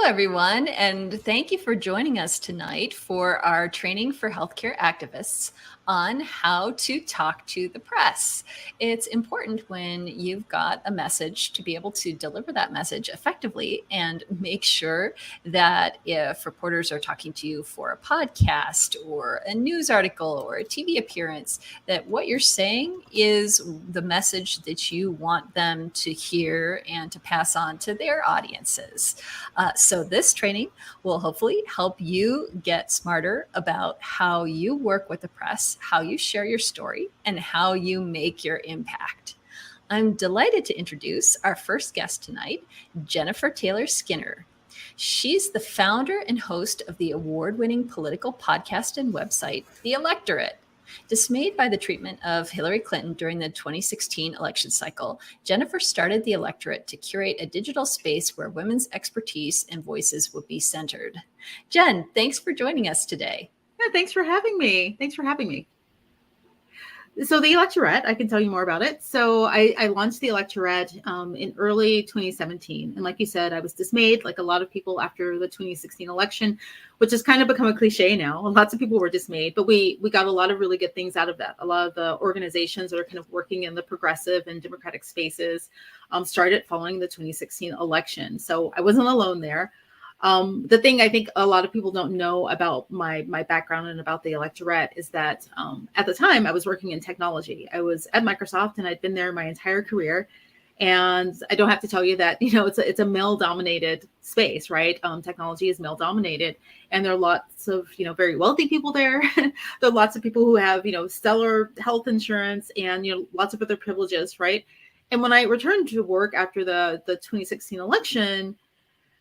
everyone, and thank you for joining us tonight for our training for healthcare activists on how to talk to the press. It's important when you've got a message to be able to deliver that message effectively and make sure that if reporters are talking to you for a podcast or a news article or a TV appearance, that what you're saying is the message that you want them to hear and to pass on to their audiences. So this training will hopefully help you get smarter about how you work with the press, how you share your story, and how you make your impact. I'm delighted to introduce our first guest tonight, Jennifer Taylor Skinner. She's the founder and host of the award-winning political podcast and website, The Electorette. Dismayed by the treatment of Hillary Clinton during the 2016 election cycle, Jennifer started The Electorette to curate a digital space where women's expertise and voices would be centered. Jen, thanks for joining us today. Yeah, thanks for having me. So the Electorette, I can tell you more about it. So I launched the Electorette in early 2017. And like you said, I was dismayed, like a lot of people after the 2016 election, which has kind of become a cliche now. Lots of people were dismayed, but we got a lot of really good things out of that. A lot of the organizations that are kind of working in the progressive and democratic spaces started following the 2016 election. So I wasn't alone there. The thing I think a lot of people don't know about my background and about the Electorette is that at the time I was working in technology. I was at Microsoft and I'd been there my entire career. And I don't have to tell you that, it's a male dominated space, right? Technology is male dominated, and there are lots of, very wealthy people there. There are lots of people who have, stellar health insurance and, lots of other privileges, right? And when I returned to work after the 2016 election,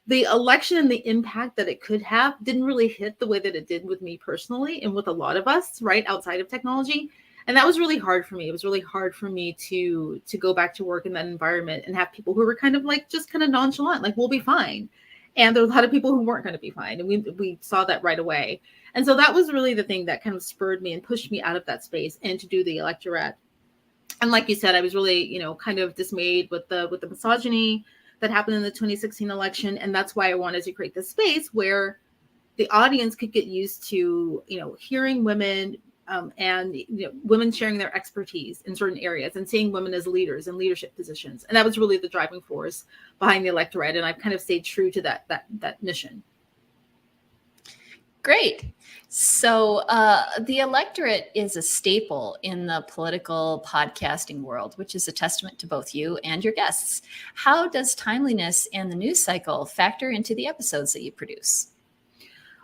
the election and the impact that it could have didn't really hit the way that it did with me personally and with a lot of us, right, outside of technology. And that was really hard for me. It was really hard for me to go back to work in that environment and have people who were kind of like just kind of nonchalant, like, we'll be fine. And there were a lot of people who weren't going to be fine. And we saw that right away. And so that was really the thing that kind of spurred me and pushed me out of that space and to do the Electorette. And like you said, I was really, kind of dismayed with the misogyny that happened in the 2016 election. And that's why I wanted to create this space where the audience could get used to, hearing women and women sharing their expertise in certain areas and seeing women as leaders in leadership positions. And that was really the driving force behind the Electorette. And I've kind of stayed true to that mission. Great. So the Electorette is a staple in the political podcasting world, which is a testament to both you and your guests. How does timeliness and the news cycle factor into the episodes that you produce?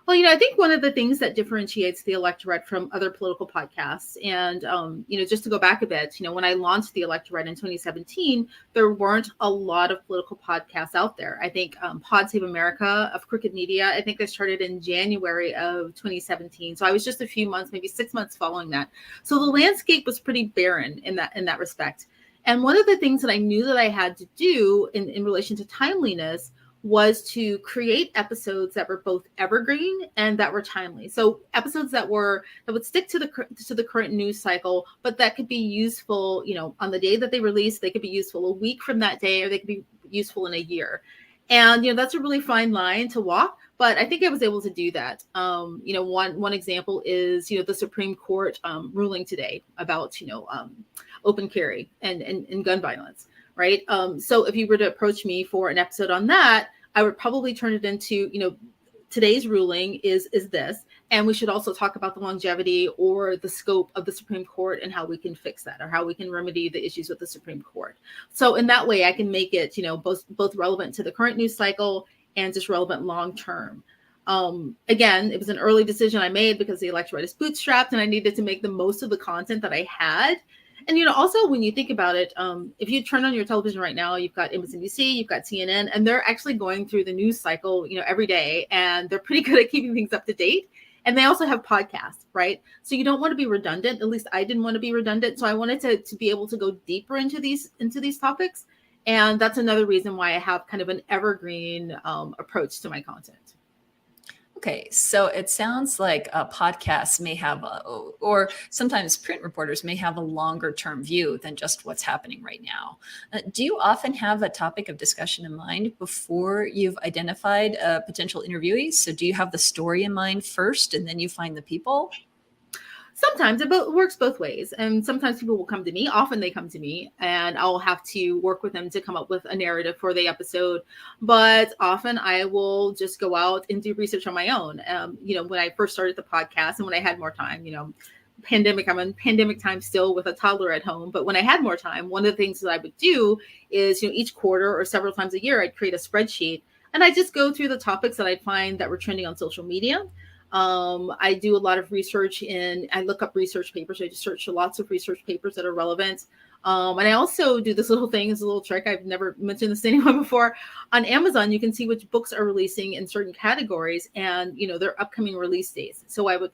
Well, I think one of the things that differentiates the Electorette from other political podcasts, and, just to go back a bit, when I launched the Electorette in 2017, there weren't a lot of political podcasts out there. I think Pod Save America of Crooked Media, I think I started in January of 2017. So I was just a few months, maybe 6 months following that. So the landscape was pretty barren in that respect. And one of the things that I knew that I had to do in relation to timeliness was to create episodes that were both evergreen and that were timely. So episodes that would stick to the current news cycle, but that could be useful, on the day that they release. They could be useful a week from that day, or they could be useful in a year. And that's a really fine line to walk, but I think I was able to do that. One example is the Supreme Court ruling today about open carry and gun violence. Right. So if you were to approach me for an episode on that, I would probably turn it into, today's ruling is this. And we should also talk about the longevity or the scope of the Supreme Court and how we can fix that, or how we can remedy the issues with the Supreme Court. So in that way, I can make it, both relevant to the current news cycle and just relevant long term. Again, it was an early decision I made because the Electorette is bootstrapped and I needed to make the most of the content that I had. And, also when you think about it, if you turn on your television right now, you've got MSNBC, you've got CNN, and they're actually going through the news cycle, every day. And they're pretty good at keeping things up to date. And they also have podcasts, right? So you don't want to be redundant. At least I didn't want to be redundant. So I wanted to be able to go deeper into these topics. And that's another reason why I have kind of an evergreen approach to my content. Okay, so it sounds like podcasts may have, or sometimes print reporters may have a longer term view than just what's happening right now. Do you often have a topic of discussion in mind before you've identified a potential interviewee? So do you have the story in mind first and then you find the people? Sometimes it works both ways. And sometimes people will come to me. Often they come to me and I'll have to work with them to come up with a narrative for the episode. But often I will just go out and do research on my own. When I first started the podcast and when I had more time, pandemic, I'm in pandemic time still with a toddler at home. But when I had more time, one of the things that I would do is, each quarter or several times a year, I'd create a spreadsheet and I just go through the topics that I'd find that were trending on social media. I do a lot of research I look up research papers. I just search lots of research papers that are relevant. And I also do this little thing, this little trick. I've never mentioned this to anyone before. On Amazon, you can see which books are releasing in certain categories and, their upcoming release dates. So I would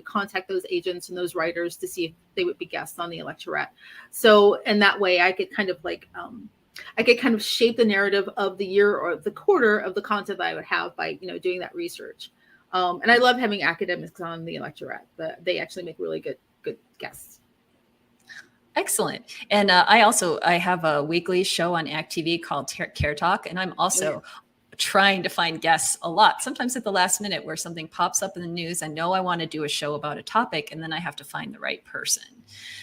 contact those agents and those writers to see if they would be guests on the Electorette. So, and that way I could kind of shape the narrative of the year or the quarter of the content that I would have by, doing that research. And I love having academics on the Electorette, but they actually make really good guests. Excellent. And I have a weekly show on Act TV called Care Talk, and I'm also trying to find guests a lot, sometimes at the last minute where something pops up in the news. I know I want to do a show about a topic, and then I have to find the right person.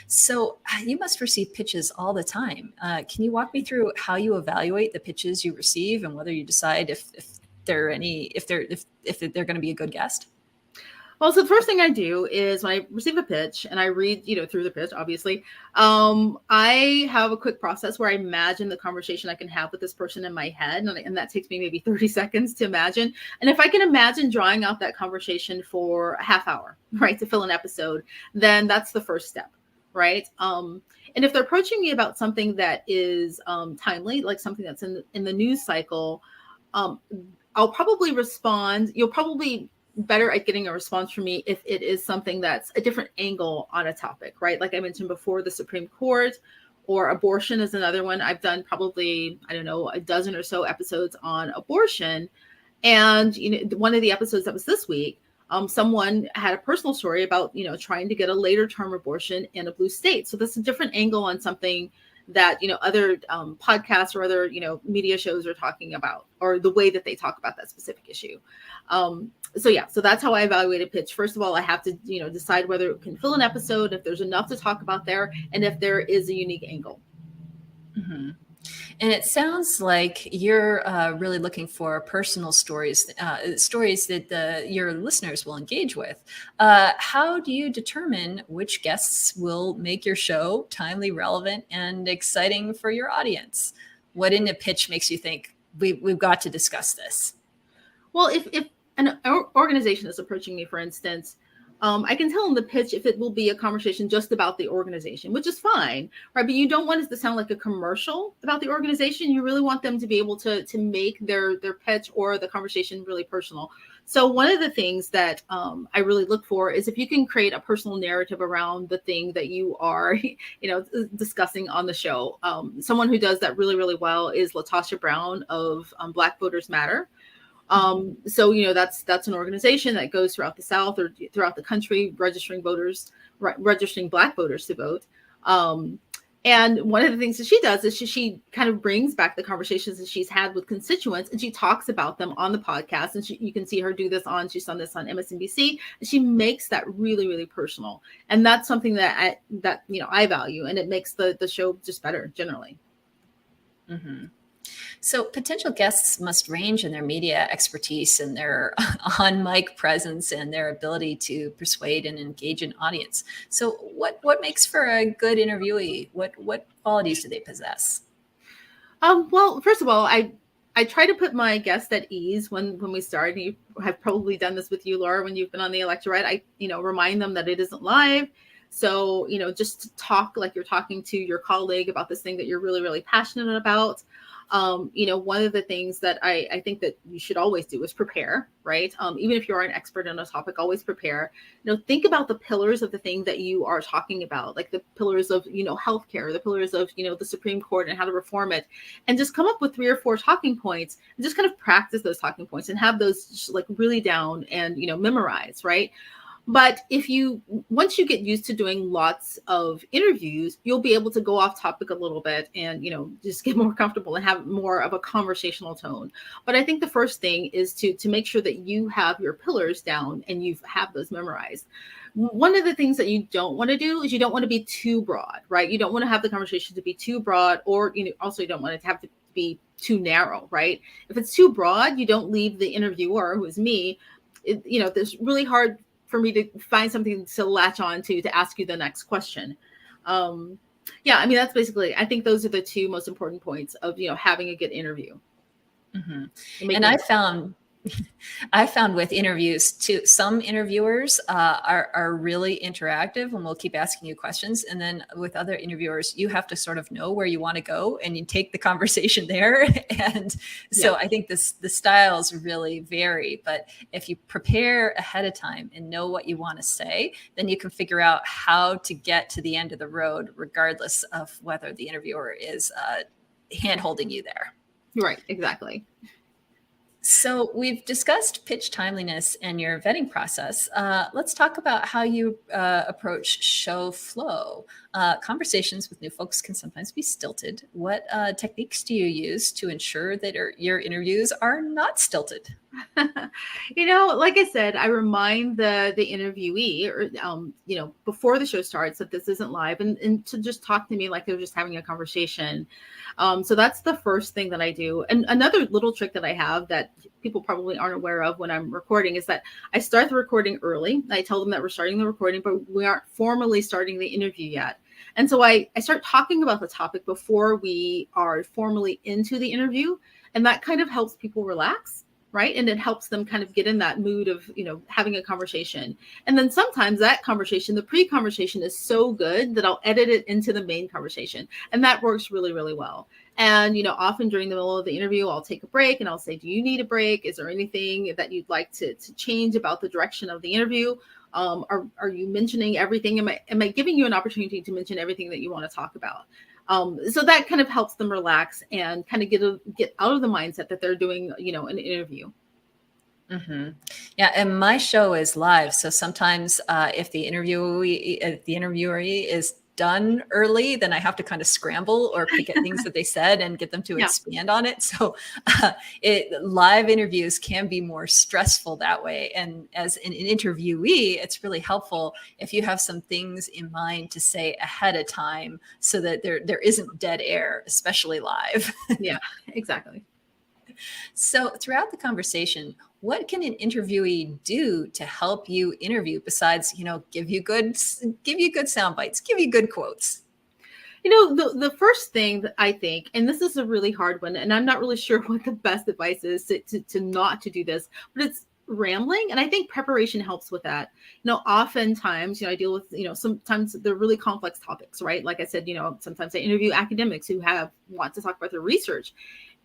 So you must receive pitches all the time. Can you walk me through how you evaluate the pitches you receive and whether you decide if they're going to be a good guest? Well, so the first thing I do is when I receive a pitch and I read, through the pitch, obviously, I have a quick process where I imagine the conversation I can have with this person in my head. And that takes me maybe 30 seconds to imagine. And if I can imagine drawing out that conversation for a half hour, right, to fill an episode, then that's the first step, right? And if they're approaching me about something that is timely, like something that's in the news cycle, I'll probably respond. You'll probably better at getting a response from me if it is something that's a different angle on a topic, right? Like I mentioned before, the Supreme Court or abortion is another one. I've done probably, a dozen or so episodes on abortion. And, one of the episodes that was this week, someone had a personal story about, trying to get a later term abortion in a blue state. So that's a different angle on something that, other podcasts or other, media shows are talking about, or the way that they talk about that specific issue. So that's how I evaluate a pitch. First of all, I have to, decide whether it can fill an episode, if there's enough to talk about there, and if there is a unique angle. Mm-hmm. And it sounds like you're really looking for personal stories, stories that your listeners will engage with. How do you determine which guests will make your show timely, relevant, and exciting for your audience? What in a pitch makes you think we've got to discuss this? Well, if an organization is approaching me, for instance, I can tell in the pitch if it will be a conversation just about the organization, which is fine, right? But you don't want it to sound like a commercial about the organization. You really want them to be able to make their pitch or the conversation really personal. So one of the things that I really look for is if you can create a personal narrative around the thing that you are, discussing on the show. Someone who does that really, really well is LaTosha Brown of Black Voters Matter. That's an organization that goes throughout the South or throughout the country, registering Black voters to vote. And one of the things that she does is she kind of brings back the conversations that she's had with constituents, and she talks about them on the podcast. And you can see her do this she's done this on MSNBC, and she makes that really, really personal. And that's something that I value, and it makes the show just better generally. Mm-hmm. So potential guests must range in their media expertise and their on-mic presence and their ability to persuade and engage an audience. So what makes for a good interviewee? What qualities do they possess? Well, first of all, I try to put my guests at ease when we start. You have probably done this with you, Laura, when you've been on the Electorette. I remind them that it isn't live. So, just to talk like you're talking to your colleague about this thing that you're really, really passionate about. One of the things that I think that you should always do is prepare, right? Even if you're an expert in a topic, always prepare. Think about the pillars of the thing that you are talking about, like the pillars of, healthcare, the pillars of, the Supreme Court and how to reform it, and just come up with 3 or 4 talking points and just kind of practice those talking points and have those just like really down and, memorize, right? But once you get used to doing lots of interviews, you'll be able to go off topic a little bit and, just get more comfortable and have more of a conversational tone. But I think the first thing is to make sure that you have your pillars down and you have those memorized. One of the things that you don't want to do is you don't want to be too broad, right? You don't want to have the conversation to be too broad, or, also you don't want it to have to be too narrow, right? If it's too broad, you don't leave the interviewer, who is me, there's really hard for me to find something to latch on to ask you the next question. That's basically, I think those are the 2 most important points of, having a good interview. Mm-hmm. And I found with interviews too, some interviewers are really interactive and will keep asking you questions. And then with other interviewers, you have to sort of know where you want to go and you take the conversation there. And so I think the styles really vary. But if you prepare ahead of time and know what you want to say, then you can figure out how to get to the end of the road, regardless of whether the interviewer is hand-holding you there. Right, exactly. So we've discussed pitch timeliness and your vetting process. Let's talk about how you approach show flow. Conversations with new folks can sometimes be stilted. What techniques do you use to ensure that your interviews are not stilted? Like I said, I remind the interviewee, or before the show starts, that this isn't live, and to just talk to me like they're just having a conversation. So that's the first thing that I do. And another little trick that I have that people probably aren't aware of when I'm recording is that I start the recording early. I tell them that we're starting the recording, but we aren't formally starting the interview yet. And so I start talking about the topic before we are formally into the interview. And that kind of helps people relax. Right. And it helps them kind of get in that mood of, having a conversation. And then sometimes that conversation, the pre-conversation, is so good that I'll edit it into the main conversation. And that works really, really well. And, often during the middle of the interview, I'll take a break and I'll say, do you need a break? Is there anything that you'd like to change about the direction of the interview? Are you mentioning everything? Am I giving you an opportunity to mention everything that you want to talk about? So that kind of helps them relax and kind of get out of the mindset that they're doing, an interview. Mm-hmm. Yeah, and my show is live, so sometimes if the interviewee is done early, then I have to kind of scramble or pick at things that they said and get them to expand on it. So live interviews can be more stressful that way. And as an interviewee, it's really helpful if you have some things in mind to say ahead of time so that there isn't dead air, especially live. Yeah, exactly. So throughout the conversation, what can an interviewee do to help you interview besides, give you good sound bites, give you good quotes? The first thing that I think, and this is a really hard one, and I'm not really sure what the best advice is to not to do this, but it's rambling. And I think preparation helps with that. Oftentimes, I deal with, sometimes they're really complex topics, right? Like I said, sometimes I interview academics who want to talk about their research.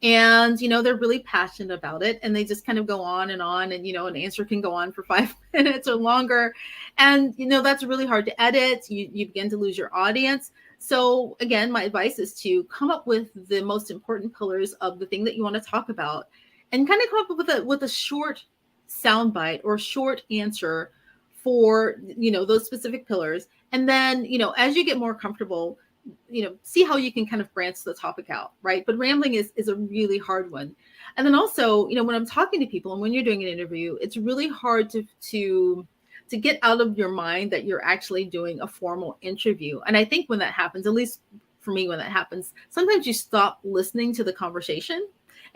And, they're really passionate about it, and they just kind of go on, and an answer can go on for 5 minutes or longer. And, that's really hard to edit. You begin to lose your audience. So again, my advice is to come up with the most important pillars of the thing that you want to talk about and kind of come up with a short soundbite or short answer for, those specific pillars. And then, as you get more comfortable, see how you can kind of branch the topic out, right? But rambling is a really hard one. And then also, when I'm talking to people and when you're doing an interview, it's really hard to get out of your mind that you're actually doing a formal interview. And I think when that happens, at least for me, when that happens, sometimes you stop listening to the conversation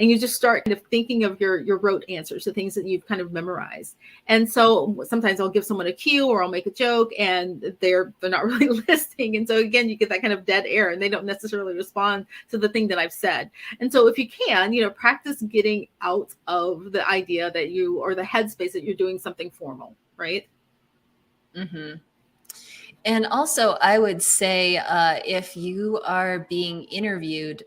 and you just start kind of thinking of your rote answers, the things that you've kind of memorized. And so sometimes I'll give someone a cue or I'll make a joke and they're not really listening. And so again, you get that kind of dead air and they don't necessarily respond to the thing that I've said. And so if you can, practice getting out of the idea that or the headspace that you're doing something formal, right? Mm-hmm. And also, I would say if you are being interviewed,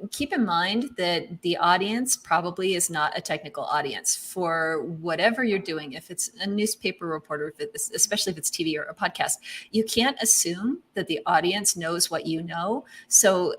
keep in mind that the audience probably is not a technical audience for whatever you're doing. If it's a newspaper reporter, especially if it's TV or a podcast, you can't assume that the audience knows what you know. So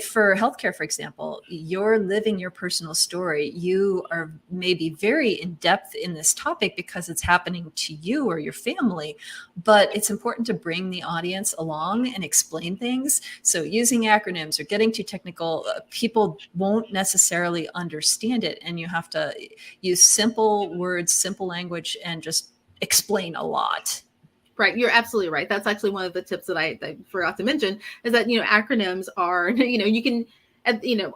for healthcare, for example, you're living your personal story. You are maybe very in depth in this topic because it's happening to you or your family, but it's important to bring the audience along and explain things. So using acronyms or getting too technical, people won't necessarily understand it. And you have to use simple words, simple language, and just explain a lot. Right. You're absolutely right. That's actually one of the tips that I forgot to mention is that, acronyms are, you can,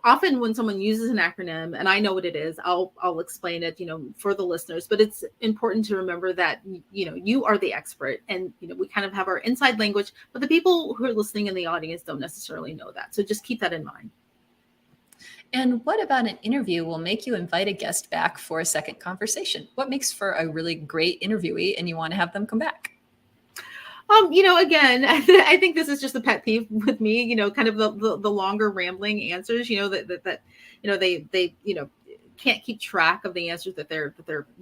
often when someone uses an acronym and I know what it is, I'll explain it, for the listeners, but it's important to remember that, you are the expert and, we kind of have our inside language, but the people who are listening in the audience don't necessarily know that. So just keep that in mind. And what about an interview will make you invite a guest back for a second conversation? What makes for a really great interviewee and you want to have them come back? Again, I think this is just a pet peeve with me, kind of the longer rambling answers, that they can't keep track of the answers that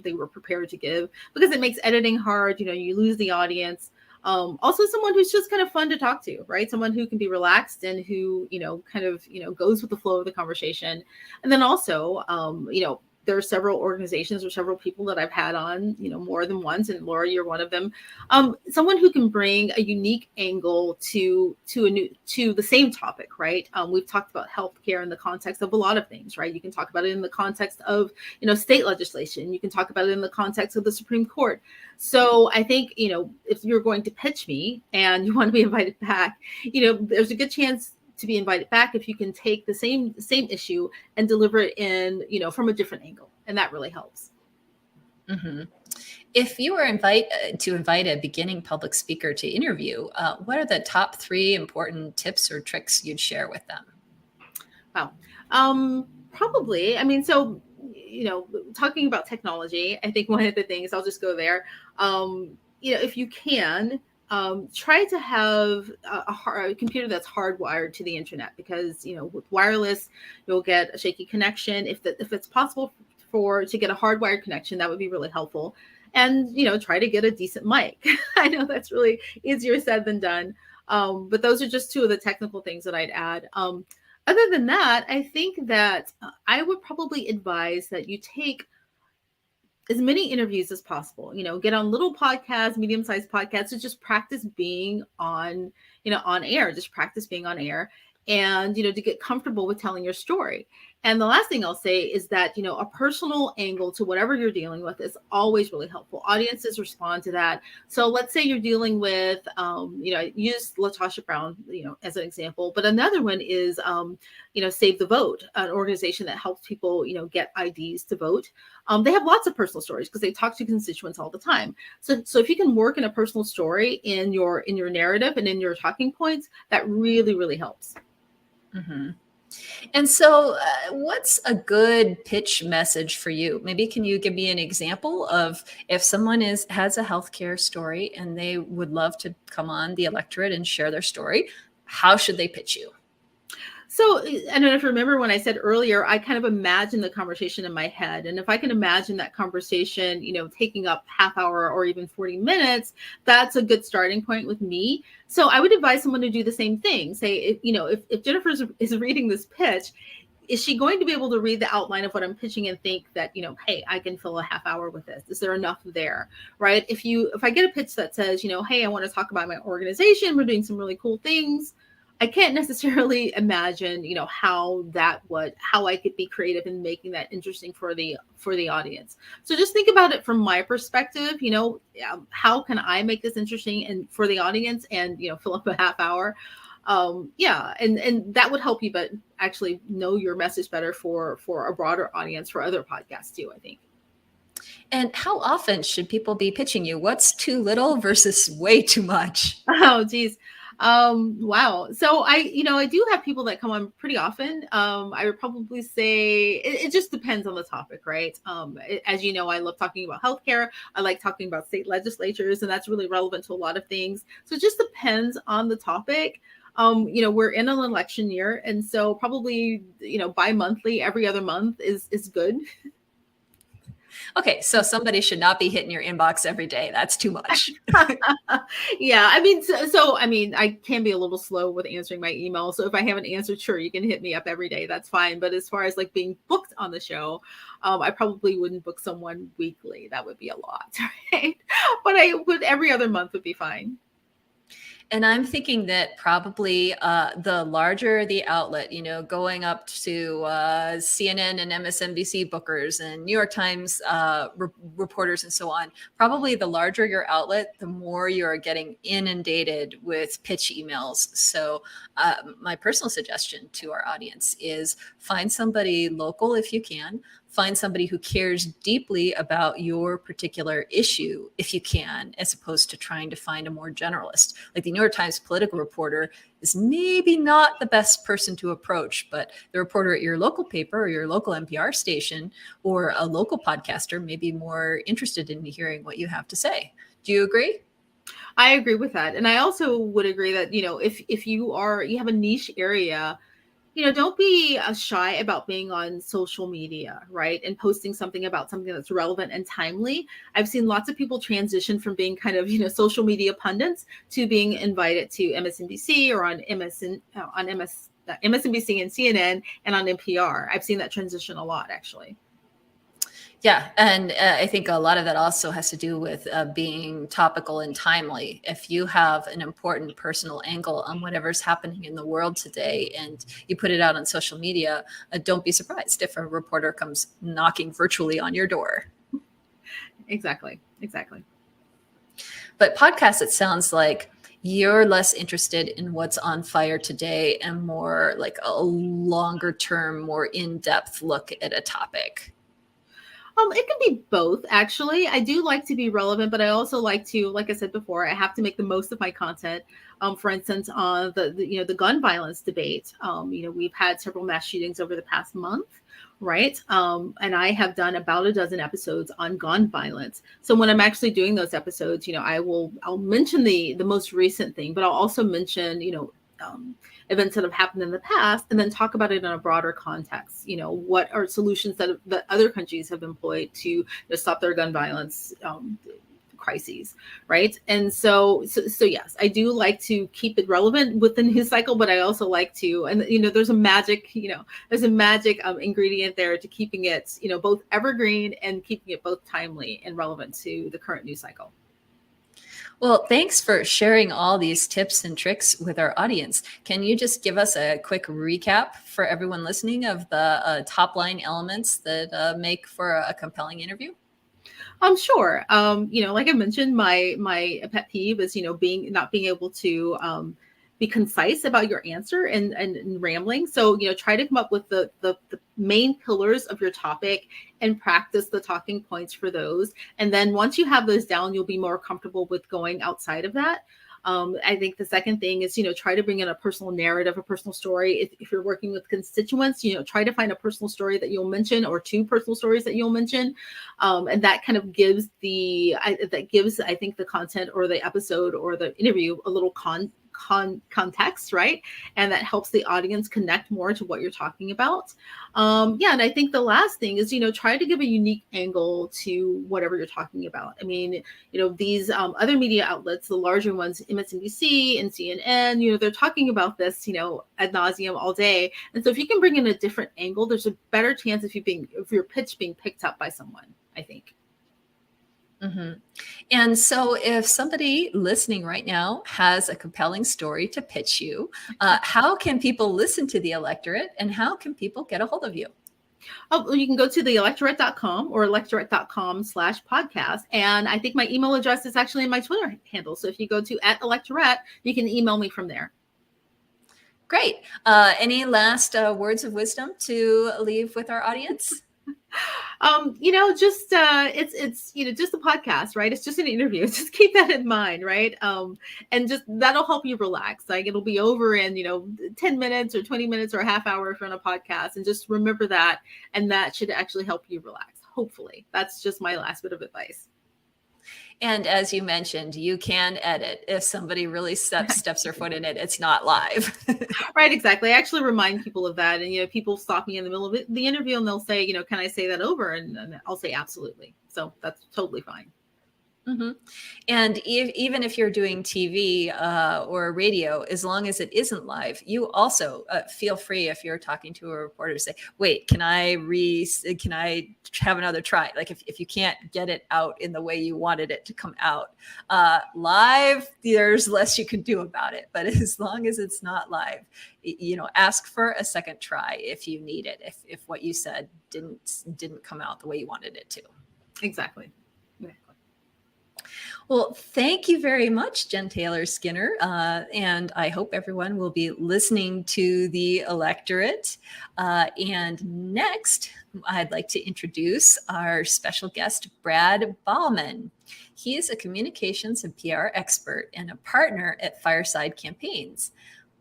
they were prepared to give because it makes editing hard. You lose the audience. Also someone who's just kind of fun to talk to, right? Someone who can be relaxed and who, kind of, goes with the flow of the conversation. And then also, there are several organizations or several people that I've had on, more than once. And Laura, you're one of them. Someone who can bring a unique angle to the same topic, right? We've talked about healthcare in the context of a lot of things, right? You can talk about it in the context of, state legislation. You can talk about it in the context of the Supreme Court. So I think, if you're going to pitch me and you want to be invited back, there's a good chance to be invited back if you can take the same issue and deliver it in, from a different angle. And that really helps. Mm-hmm. If you were to invite a beginning public speaker to interview, what are the top 3 important tips or tricks you'd share with them? Wow. Probably. I mean, so, talking about technology, I think one of the things, I'll just go there. If you can, try to have a computer that's hardwired to the internet because, with wireless, you'll get a shaky connection. If it's possible to get a hardwired connection, that would be really helpful. And, try to get a decent mic. I know that's really easier said than done. But those are just 2 of the technical things that I'd add. Other than that, I think that I would probably advise that you take as many interviews as possible, get on little podcasts, medium-sized podcasts, to just practice being on air, just practice being on air and, to get comfortable with telling your story. And the last thing I'll say is that, a personal angle to whatever you're dealing with is always really helpful. Audiences respond to that. So let's say you're dealing with, I used LaTosha Brown, as an example, but another one is, Save the Vote, an organization that helps people, get IDs to vote. They have lots of personal stories because they talk to constituents all the time. So if you can work in a personal story in your narrative and in your talking points, that really, really helps. Mm-hmm. And so what's a good pitch message for you? Maybe can you give me an example of if someone has a healthcare story and they would love to come on the Electorette and share their story, how should they pitch you? So I don't know if you remember when I said earlier, I kind of imagine the conversation in my head. And if I can imagine that conversation, taking up half hour or even 40 minutes, that's a good starting point with me. So I would advise someone to do the same thing. Say, if Jennifer is reading this pitch, is she going to be able to read the outline of what I'm pitching and think that, hey, I can fill a half hour with this? Is there enough there, right? If I get a pitch that says, hey, I want to talk about my organization, we're doing some really cool things, I can't necessarily imagine, how I could be creative in making that interesting for the audience. So just think about it from my perspective, how can I make this interesting and for the audience and, fill up a half hour? And that would help you, but actually know your message better for a broader audience for other podcasts too, I think. And how often should people be pitching you? What's too little versus way too much? Oh, geez. Wow. So I do have people that come on pretty often. I would probably say it just depends on the topic, right? As you know, I love talking about healthcare. I like talking about state legislatures, and that's really relevant to a lot of things. So it just depends on the topic. We're in an election year, and so probably, bi-monthly, every other month is good. Okay, so somebody should not be hitting your inbox every day. That's too much. Yeah, I mean, so I mean, I can be a little slow with answering my email. So if I haven't answered, sure, you can hit me up every day. That's fine. But as far as like being booked on the show, I probably wouldn't book someone weekly. That would be a lot, right? But I would every other month would be fine. And I'm thinking that probably the larger the outlet, going up to CNN and MSNBC bookers and New York Times reporters and so on, probably the larger your outlet, the more you're getting inundated with pitch emails. So my personal suggestion to our audience is find somebody local if you can. Find somebody who cares deeply about your particular issue if you can, as opposed to trying to find a more generalist. Like the New York Times political reporter is maybe not the best person to approach, but the reporter at your local paper or your local NPR station or a local podcaster may be more interested in hearing what you have to say. Do you agree? I agree with that. And I also would agree that, if you have a niche area, don't be shy about being on social media, right? And posting something about something that's relevant and timely. I've seen lots of people transition from being kind of, social media pundits to being invited to MSNBC or on MSNBC and CNN and on NPR. I've seen that transition a lot, actually. Yeah, and I think a lot of that also has to do with being topical and timely. If you have an important personal angle on whatever's happening in the world today and you put it out on social media, don't be surprised if a reporter comes knocking virtually on your door. Exactly. But podcasts, it sounds like you're less interested in what's on fire today and more like a longer term, more in-depth look at a topic. It can be both, actually. I do like to be relevant, but I also like to, like I said before, I have to make the most of my content. For instance, on the gun violence debate, we've had several mass shootings over the past month, right? And I have done about a dozen episodes on gun violence. So when I'm actually doing those episodes, I'll mention the most recent thing, but I'll also mention, events that have happened in the past, and then talk about it in a broader context. What are solutions that other countries have employed to stop their gun violence crises, right? And so yes, I do like to keep it relevant within his cycle, but I also like to, and there's a magic ingredient there to keeping it both evergreen and keeping it both timely and relevant to the current news cycle. Well, thanks for sharing all these tips and tricks with our audience. Can you just give us a quick recap for everyone listening of the top line elements that make for a compelling interview? Sure. Like I mentioned, my pet peeve is, not being able to be concise about your answer and rambling. So, try to come up with the main pillars of your topic and practice the talking points for those. And then once you have those down, you'll be more comfortable with going outside of that. I think the second thing is, try to bring in a personal narrative, a personal story. If you're working with constituents, try to find a personal story that you'll mention or two personal stories that you'll mention. And that kind of gives I think, the content or the episode or the interview a little context, right? And that helps the audience connect more to what you're talking about. And I think the last thing is, try to give a unique angle to whatever you're talking about. I mean, these other media outlets, the larger ones, MSNBC and CNN, they're talking about this, ad nauseum all day. And so if you can bring in a different angle, there's a better chance of your pitch being picked up by someone, I think. Mm-hmm. And so if somebody listening right now has a compelling story to pitch you, how can people listen to the Electorette and how can people get a hold of you? Oh, you can go to the electorette.com or electorette.com/podcast. And I think my email address is actually in my Twitter handle. So if you go to @Electorette, you can email me from there. Great. Any last words of wisdom to leave with our audience? It's just a podcast, right? It's just an interview. Just keep that in mind, right? And just that'll help you relax. Like it'll be over in 10 minutes or 20 minutes or a half hour if you're on a podcast, and just remember that, and that should actually help you relax. Hopefully, that's just my last bit of advice. And as you mentioned, you can edit if somebody really steps their foot in it. It's not live. Right, exactly. I actually remind people of that. And, people stop me in the middle of the interview and they'll say, can I say that over? And I'll say absolutely. So that's totally fine. Mm-hmm. And even if you're doing TV or radio, as long as it isn't live, you also feel free if you're talking to a reporter to say, wait, can I have another try? Like if you can't get it out in the way you wanted it to come out live, there's less you can do about it. But as long as it's not live, ask for a second try if you need it, if what you said didn't come out the way you wanted it to. Exactly. Well, thank you very much, Jenn Taylor Skinner. And I hope everyone will be listening to the Electorette. And next, I'd like to introduce our special guest, Brad Bauman. He is a communications and PR expert and a partner at Fireside Campaigns.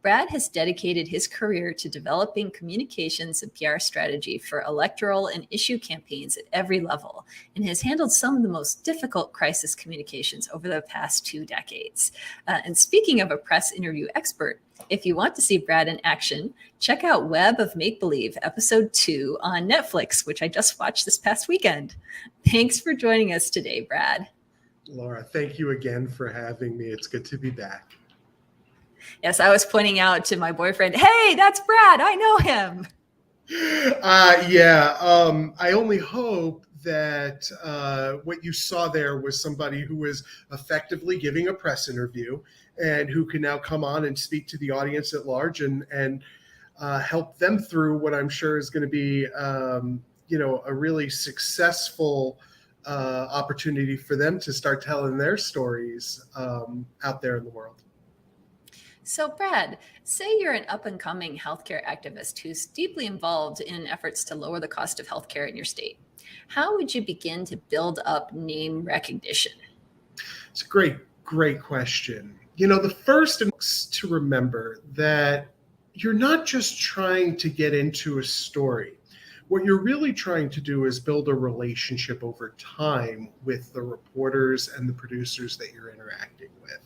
Brad has dedicated his career to developing communications and PR strategy for electoral and issue campaigns at every level, and has handled some of the most difficult crisis communications over the past 2 decades. And speaking of a press interview expert, if you want to see Brad in action, check out Web of Make Believe, episode 2 on Netflix, which I just watched this past weekend. Thanks for joining us today, Brad. Laura, thank you again for having me. It's good to be back. Yes, I was pointing out to my boyfriend, hey, that's Brad. I know him. I only hope that what you saw there was somebody who was effectively giving a press interview and who can now come on and speak to the audience at large and help them through what I'm sure is going to be, a really successful opportunity for them to start telling their stories out there in the world. So, Brad, say you're an up-and-coming healthcare activist who's deeply involved in efforts to lower the cost of healthcare in your state. How would you begin to build up name recognition? It's a great question. The first is to remember that you're not just trying to get into a story. What you're really trying to do is build a relationship over time with the reporters and the producers that you're interacting with.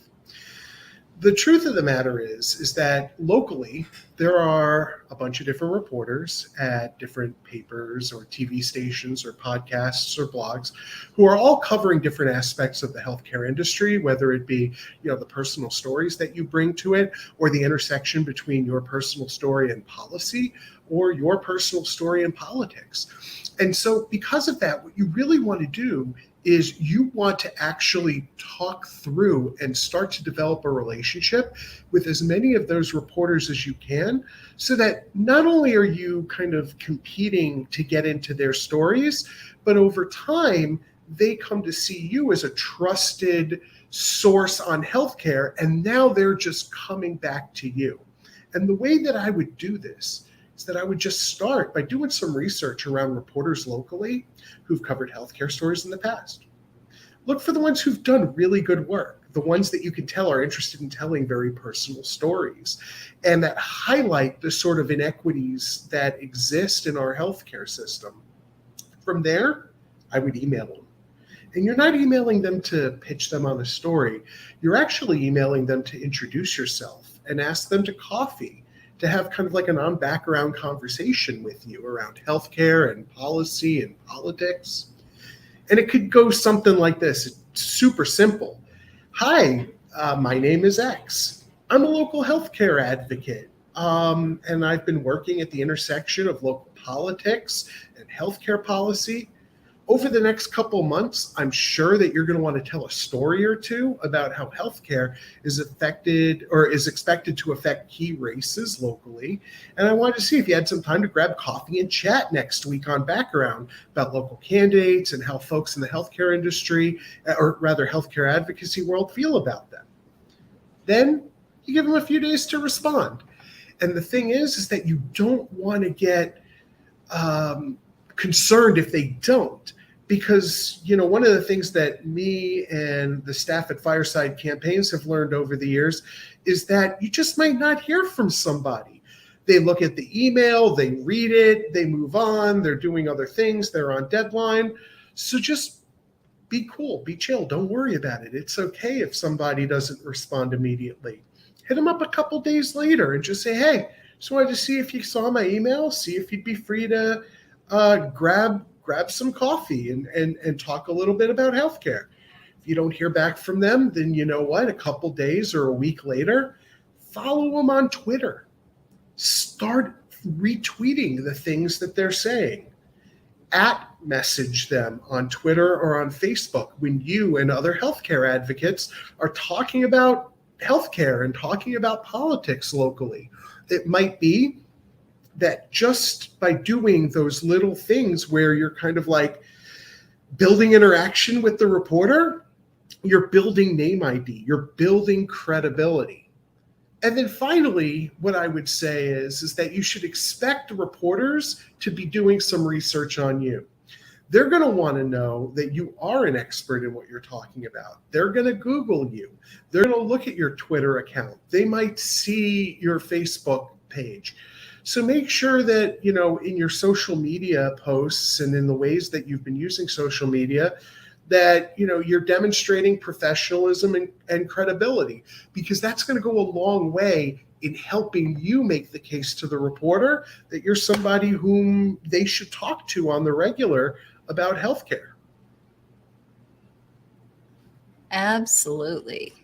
The truth of the matter is that locally, there are a bunch of different reporters at different papers or TV stations or podcasts or blogs who are all covering different aspects of the healthcare industry, whether it be, the personal stories that you bring to it, or the intersection between your personal story and policy, or your personal story and politics. And so because of that, what you really want to do is you want to actually talk through and start to develop a relationship with as many of those reporters as you can, so that not only are you kind of competing to get into their stories, but over time, they come to see you as a trusted source on healthcare, and now they're just coming back to you. And the way that I would do this is that I would just start by doing some research around reporters locally who've covered healthcare stories in the past. Look for the ones who've done really good work, the ones that you can tell are interested in telling very personal stories and that highlight the sort of inequities that exist in our healthcare system. From there, I would email them. And you're not emailing them to pitch them on a story. You're actually emailing them to introduce yourself and ask them to coffee, to have kind of like an on-background conversation with you around healthcare and policy and politics. And it could go something like this. It's super simple. Hi, my name is X. I'm a local healthcare advocate. And I've been working at the intersection of local politics and healthcare policy. Over the next couple months, I'm sure that you're going to want to tell a story or two about how healthcare is affected or is expected to affect key races locally. And I wanted to see if you had some time to grab coffee and chat next week on background about local candidates and how folks in the healthcare industry, or rather healthcare advocacy world, feel about them. Then you give them a few days to respond. And the thing is that you don't want to get concerned if they don't. Because, one of the things that me and the staff at Fireside Campaigns have learned over the years is that you just might not hear from somebody. They look at the email, they read it, they move on, they're doing other things, they're on deadline. So just be cool, be chill, don't worry about it. It's okay if somebody doesn't respond immediately. Hit them up a couple days later and just say, hey, just wanted to see if you saw my email, see if you'd be free to grab some coffee and talk a little bit about healthcare. If you don't hear back from them, then you know what? A couple days or a week later, follow them on Twitter. Start retweeting the things that they're saying. Message them on Twitter or on Facebook when you and other healthcare advocates are talking about healthcare and talking about politics locally. It might be that just by doing those little things where you're kind of like building interaction with the reporter, you're building name ID, you're building credibility. And then finally, what I would say is that you should expect reporters to be doing some research on you. They're going to want to know that you are an expert in what you're talking about. They're going to Google you. They're going to look at your Twitter account. They might see your Facebook page. So make sure that, in your social media posts and in the ways that you've been using social media, that, you're demonstrating professionalism and credibility, because that's going to go a long way in helping you make the case to the reporter that you're somebody whom they should talk to on the regular about healthcare. Absolutely.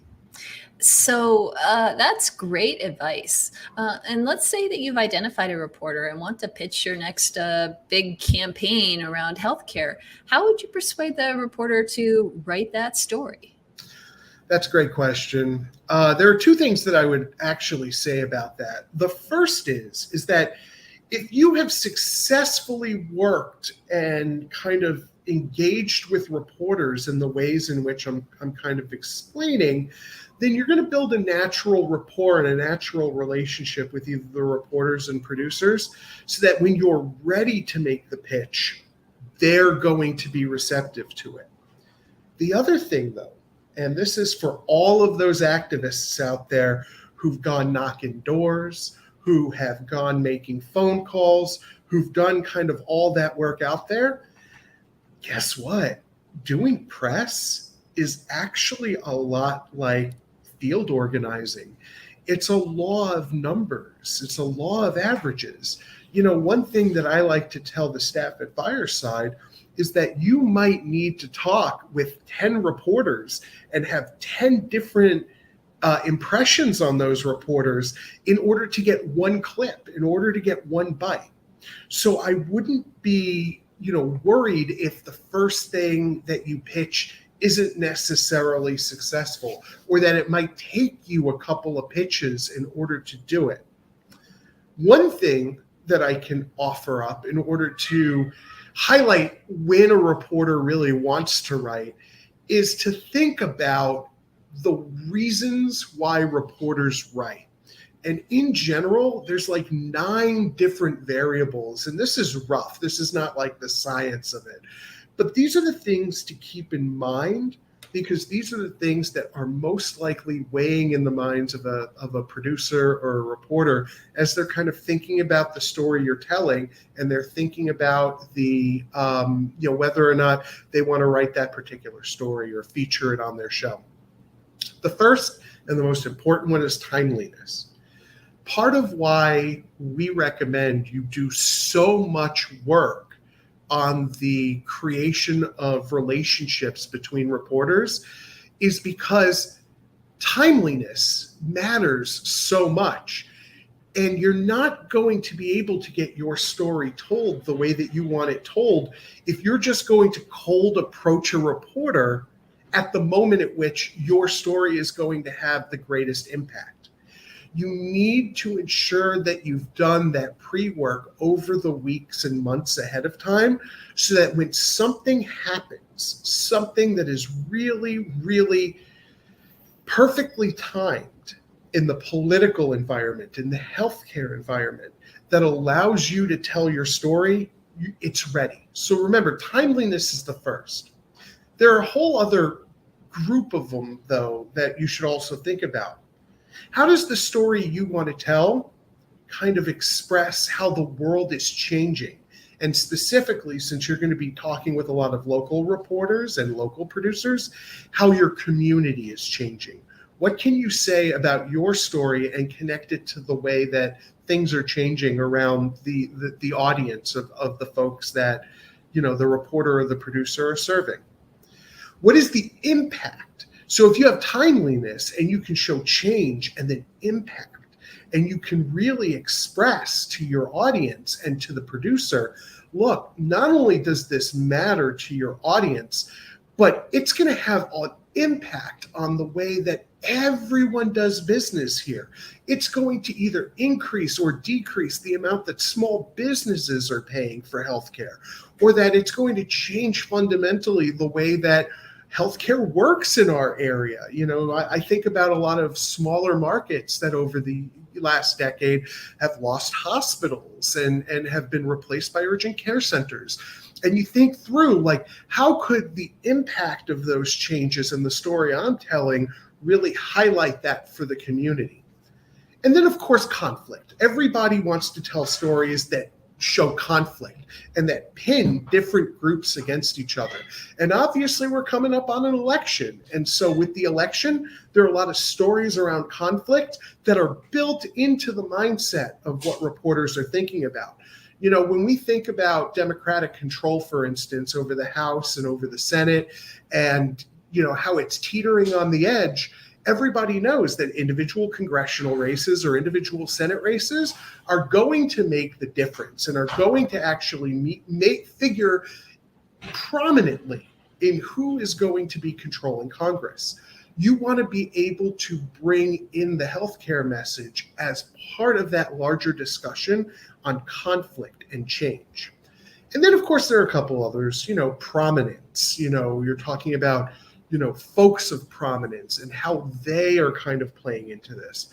So that's great advice. And let's say that you've identified a reporter and want to pitch your next big campaign around healthcare. How would you persuade the reporter to write that story? That's a great question. There are two things that I would actually say about that. The first is that if you have successfully worked and kind of engaged with reporters in the ways in which I'm kind of explaining, then you're going to build a natural rapport and a natural relationship with either the reporters and producers, so that when you're ready to make the pitch, they're going to be receptive to it. The other thing, though, and this is for all of those activists out there who've gone knocking doors, who have gone making phone calls, who've done kind of all that work out there, guess what? Doing press is actually a lot like field organizing. It's a law of numbers. It's a law of averages. One thing that I like to tell the staff at Fireside is that you might need to talk with 10 reporters and have 10 different impressions on those reporters in order to get one clip, in order to get one bite. So I wouldn't be, worried if the first thing that you pitch isn't necessarily successful, or that it might take you a couple of pitches in order to do it. One thing that I can offer up in order to highlight when a reporter really wants to write is to think about the reasons why reporters write. And in general, there's like 9 different variables, and this is rough. This is not like the science of it. But these are the things to keep in mind, because these are the things that are most likely weighing in the minds of a producer or a reporter as they're kind of thinking about the story you're telling, and they're thinking about the whether or not they want to write that particular story or feature it on their show. The first and the most important one is timeliness. Part of why we recommend you do so much work on the creation of relationships between reporters is because timeliness matters so much. And you're not going to be able to get your story told the way that you want it told if you're just going to cold approach a reporter at the moment at which your story is going to have the greatest impact. You need to ensure that you've done that pre-work over the weeks and months ahead of time, so that when something happens, something that is really, really perfectly timed in the political environment, in the healthcare environment, that allows you to tell your story, it's ready. So remember, timeliness is the first. There are a whole other group of them, though, that you should also think about. How does the story you want to tell kind of express how the world is changing? And specifically, since you're going to be talking with a lot of local reporters and local producers, how your community is changing. What can you say about your story and connect it to the way that things are changing around the audience of the folks that, the reporter or the producer are serving? What is the impact? So if you have timeliness and you can show change and then impact, and you can really express to your audience and to the producer, look, not only does this matter to your audience, but it's going to have an impact on the way that everyone does business here. It's going to either increase or decrease the amount that small businesses are paying for healthcare, or that it's going to change fundamentally the way that healthcare works in our area. I think about a lot of smaller markets that over the last decade have lost hospitals and have been replaced by urgent care centers. And you think through, like, how could the impact of those changes in the story I'm telling really highlight that for the community? And then, of course, conflict. Everybody wants to tell stories that show conflict and that pin different groups against each other. And obviously we're coming up on an election. And so with the election, there are a lot of stories around conflict that are built into the mindset of what reporters are thinking about. When we think about Democratic control, for instance, over the House and over the Senate, and how it's teetering on the edge, everybody knows that individual congressional races or individual Senate races are going to make the difference and are going to actually figure prominently in who is going to be controlling Congress. You want to be able to bring in the healthcare message as part of that larger discussion on conflict and change. And then, of course, there are a couple others, prominence. You're talking about folks of prominence and how they are kind of playing into this.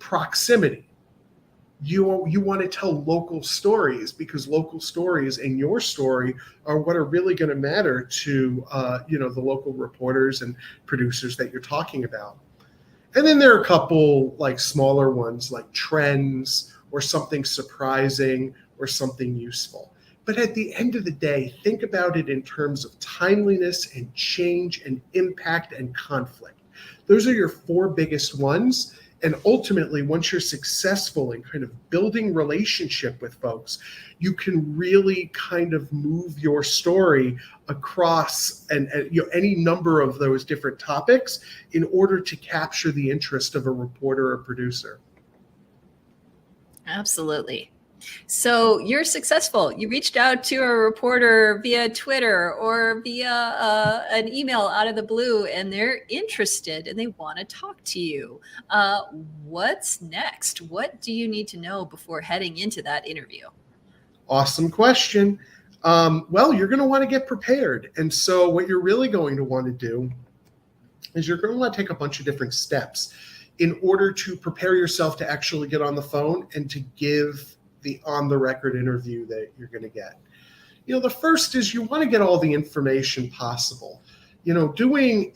Proximity. You want to tell local stories, because local stories and your story are what are really going to matter to the local reporters and producers that you're talking about. And then there are a couple like smaller ones, like trends or something surprising or something useful. But at the end of the day, think about it in terms of timeliness and change and impact and conflict. Those are your four biggest ones. And ultimately, once you're successful in kind of building relationship with folks, you can really kind of move your story across any number of those different topics in order to capture the interest of a reporter or producer. Absolutely. So you're successful. You reached out to a reporter via Twitter or via an email out of the blue, and they're interested and they want to talk to you. What's next? What do you need to know before heading into that interview? Awesome question. Well, you're going to want to get prepared. And so what you're really going to want to do is you're going to want to take a bunch of different steps in order to prepare yourself to actually get on the phone and to give the on-the-record interview that you're going to get. The first is you want to get all the information possible. Doing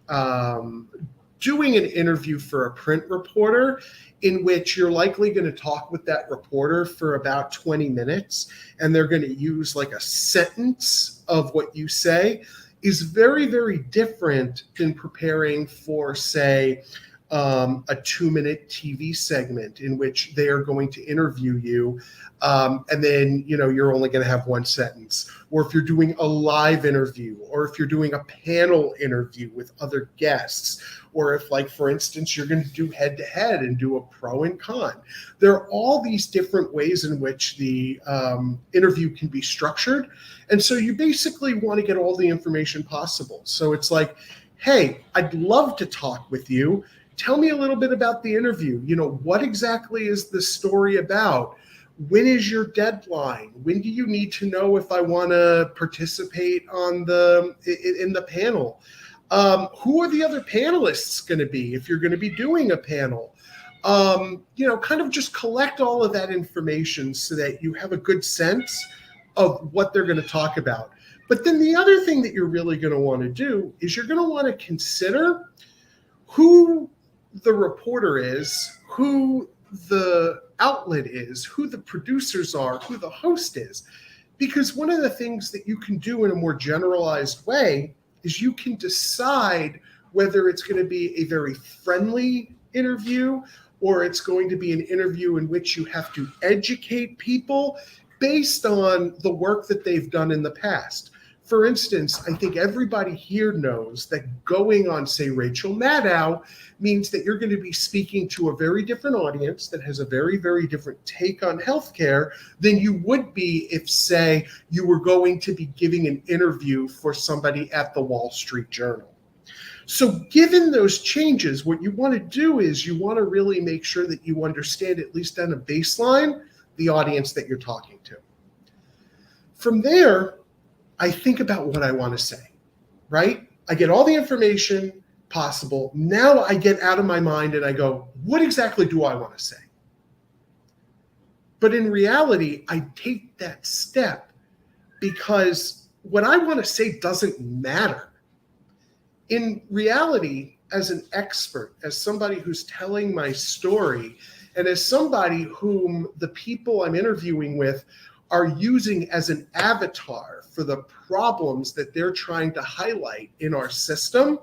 an interview for a print reporter in which you're likely going to talk with that reporter for about 20 minutes and they're going to use like a sentence of what you say is very, very different than preparing for, say, a 2-minute TV segment in which they are going to interview you. And then, you're only going to have one sentence. Or if you're doing a live interview, or if you're doing a panel interview with other guests, or if, like, for instance, you're going to do head-to-head and do a pro and con. There are all these different ways in which the interview can be structured. And so you basically want to get all the information possible. So it's like, hey, I'd love to talk with you. Tell me a little bit about the interview. What exactly is the story about? When is your deadline? When do you need to know if I want to participate in the panel? Who are the other panelists going to be if you're going to be doing a panel? Kind of just collect all of that information so that you have a good sense of what they're going to talk about. But then the other thing that you're really going to want to do is you're going to want to consider who the reporter is, who the outlet is, who the producers are, who the host is. Because one of the things that you can do in a more generalized way is you can decide whether it's going to be a very friendly interview or it's going to be an interview in which you have to educate people based on the work that they've done in the past. For instance, I think everybody here knows that going on, say, Rachel Maddow means that you're going to be speaking to a very different audience that has a very, very different take on healthcare than you would be if, say, you were going to be giving an interview for somebody at the Wall Street Journal. So given those changes, what you want to do is you want to really make sure that you understand, at least on a baseline, the audience that you're talking to. From there, I think about what I want to say, right? I get all the information possible. Now I get out of my mind and I go, what exactly do I want to say? But in reality, I take that step because what I want to say doesn't matter. In reality, as an expert, as somebody who's telling my story, and as somebody whom the people I'm interviewing with are using as an avatar for the problems that they're trying to highlight in our system,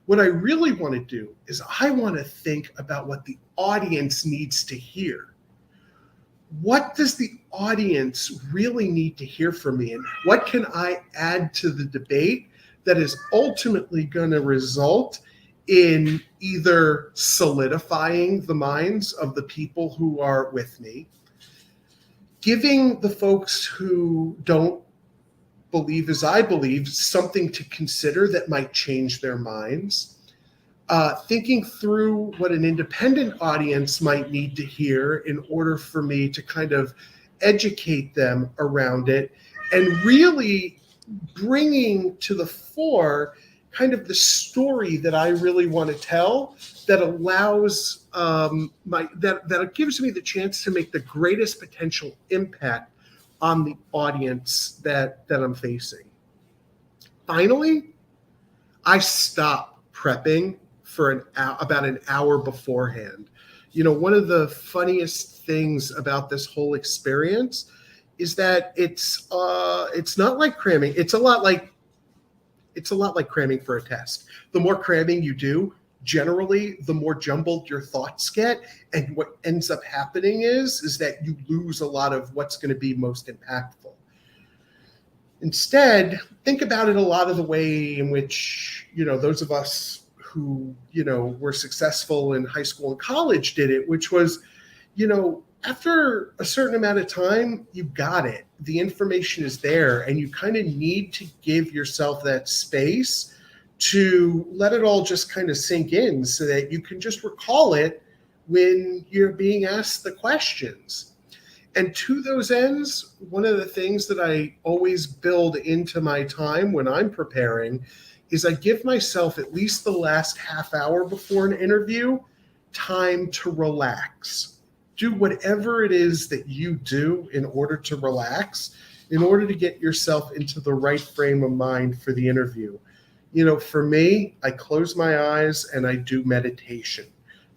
what I really want to do is I want to think about what the audience needs to hear. What does the audience really need to hear from me? And what can I add to the debate that is ultimately going to result in either solidifying the minds of the people who are with me, giving the folks who don't believe as I believe something to consider that might change their minds, thinking through what an independent audience might need to hear in order for me to kind of educate them around it, and really bringing to the fore kind of the story that I really want to tell that allows that gives me the chance to make the greatest potential impact on the audience that I'm facing. Finally, I stop prepping for about an hour beforehand. You know, one of the funniest things about this whole experience is that it's not like cramming. It's a lot like cramming for a test. The more cramming you do, generally, the more jumbled your thoughts get. And what ends up happening is that you lose a lot of what's going to be most impactful. Instead, think about it a lot of the way in which, you know, those of us who, you know, were successful in high school and college did it, which was, you know, after a certain amount of time, you got it. The information is there, and you kind of need to give yourself that space to let it all just kind of sink in so that you can just recall it when you're being asked the questions. And to those ends, one of the things that I always build into my time when I'm preparing is I give myself at least the last half hour before an interview time to relax. Do whatever it is that you do in order to relax, in order to get yourself into the right frame of mind for the interview. You know, for me, I close my eyes and I do meditation.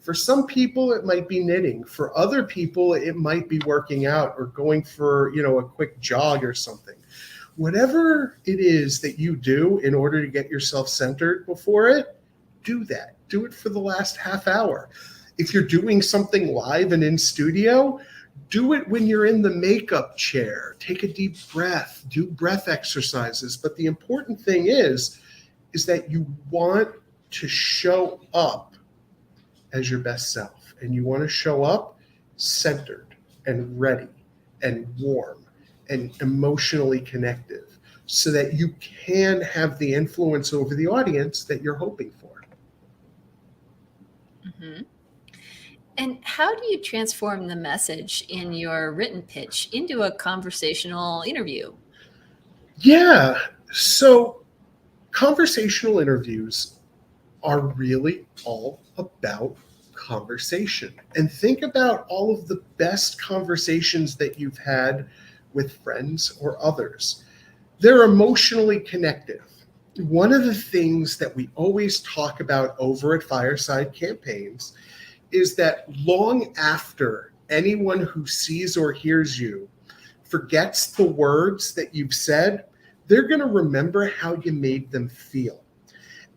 For some people, it might be knitting. For other people, it might be working out or going for, you know, a quick jog or something. Whatever it is that you do in order to get yourself centered before it, do that. Do it for the last half hour. If you're doing something live and in studio, do it when you're in the makeup chair. Take a deep breath, do breath exercises. But the important thing is that you want to show up as your best self. And you want to show up centered and ready and warm and emotionally connective so that you can have the influence over the audience that you're hoping for. Mm-hmm. And how do you transform the message in your written pitch into a conversational interview? Yeah, so conversational interviews are really all about conversation. And think about all of the best conversations that you've had with friends or others. They're emotionally connective. One of the things that we always talk about over at Fireside Campaigns is that long after anyone who sees or hears you forgets the words that you've said, they're going to remember how you made them feel.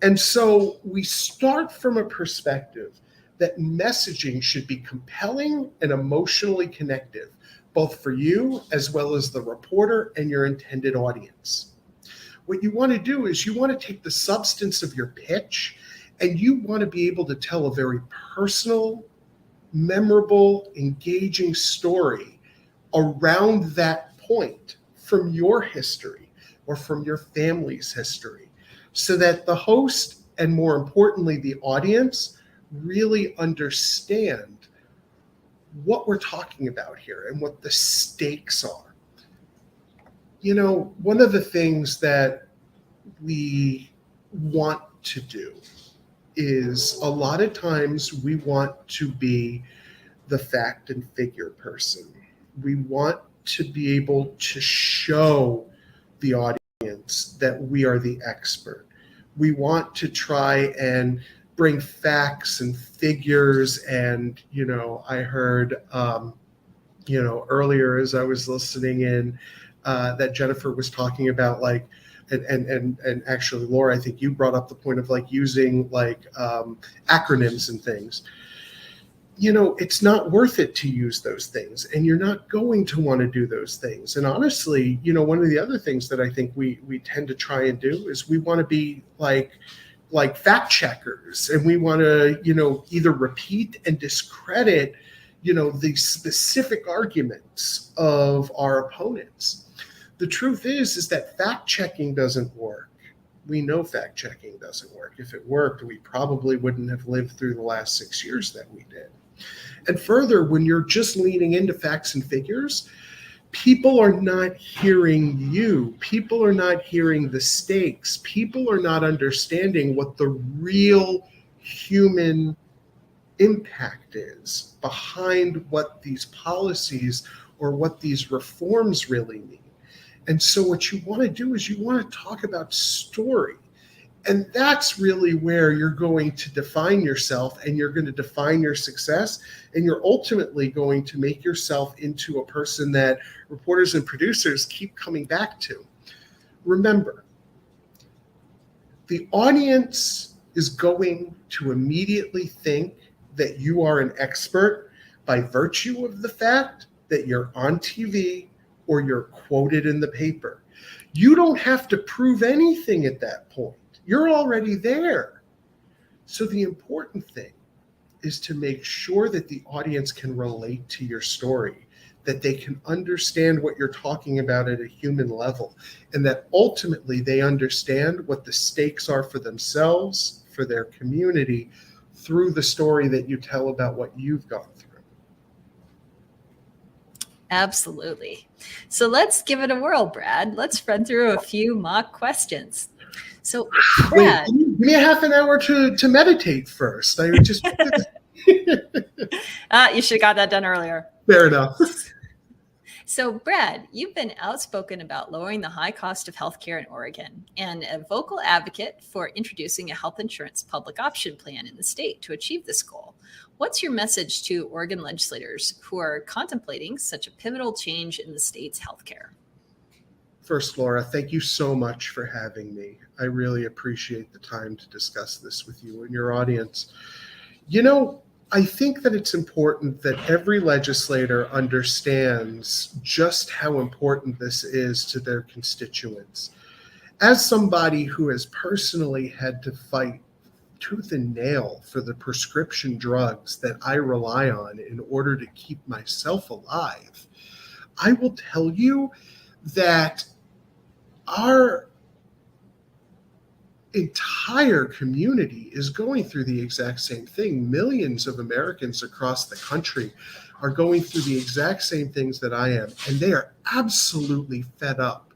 And so we start from a perspective that messaging should be compelling and emotionally connective, both for you as well as the reporter and your intended audience. What you want to do is you want to take the substance of your pitch and you want to be able to tell a very personal, memorable, engaging story around that point from your history or from your family's history, so that the host and, more importantly, the audience really understand what we're talking about here and what the stakes are. You know, one of the things that we want to do is a lot of times we want to be the fact and figure person. We want to be able to show the audience that we are the expert. We want to try and bring facts and figures. And, you know, I heard, earlier as I was listening in, that Jennifer was talking about like, and actually, Laura, I think you brought up the point of like using like acronyms and things. You know, it's not worth it to use those things, and you're not going to want to do those things. And honestly, you know, one of the other things that I think we tend to try and do is we want to be like fact checkers, and we want to, you know, either repeat and discredit, you know, the specific arguments of our opponents. The truth is that fact checking doesn't work. We know fact checking doesn't work. If it worked, we probably wouldn't have lived through the last 6 years that we did. And further, when you're just leaning into facts and figures, people are not hearing you. People are not hearing the stakes. People are not understanding what the real human impact is behind what these policies or what these reforms really mean. And so what you want to do is you want to talk about story. And that's really where you're going to define yourself, and you're going to define your success, and you're ultimately going to make yourself into a person that reporters and producers keep coming back to. Remember, the audience is going to immediately think that you are an expert by virtue of the fact that you're on TV or you're quoted in the paper. You don't have to prove anything at that point. You're already there. So the important thing is to make sure that the audience can relate to your story, that they can understand what you're talking about at a human level, and that ultimately they understand what the stakes are for themselves, for their community, through the story that you tell about what you've gone through. Absolutely. So let's give it a whirl, Brad. Let's run through a few mock questions. So, Brad, wait, give me a half an hour to meditate first. I would just you should have got that done earlier. Fair enough. So, Brad, you've been outspoken about lowering the high cost of healthcare in Oregon and a vocal advocate for introducing a health insurance public option plan in the state to achieve this goal. What's your message to Oregon legislators who are contemplating such a pivotal change in the state's healthcare? First, Laura, thank you so much for having me. I really appreciate the time to discuss this with you and your audience. You know, I think that it's important that every legislator understands just how important this is to their constituents. As somebody who has personally had to fight tooth and nail for the prescription drugs that I rely on in order to keep myself alive, I will tell you that our entire community is going through the exact same thing. Millions of Americans across the country are going through the exact same things that I am, and they are absolutely fed up.